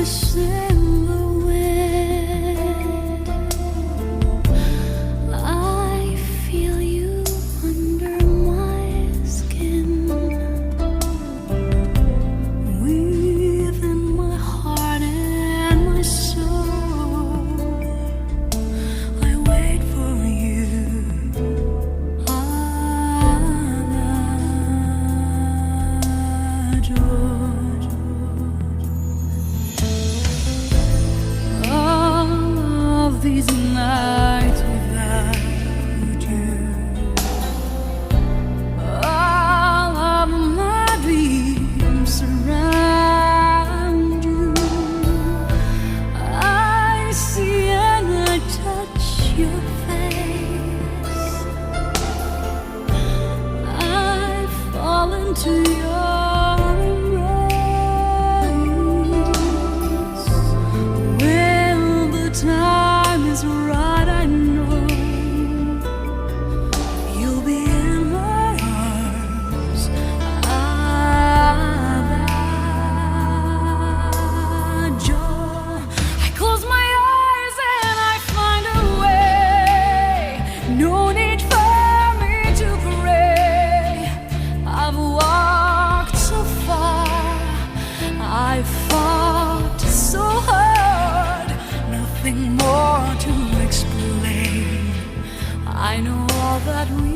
voice in the wind. I feel you under my skin, within my heart and my soul. I wait for you. All of these nights without you, all of my dreams surround you. I see and I touch your face. I fall into your embrace. When the time is right, I know you'll be in my arms. Adagio. I close my eyes and I find a way. No need for me to pray. I've walked so far, I've fought so hard, nothing more to explain. I know all that we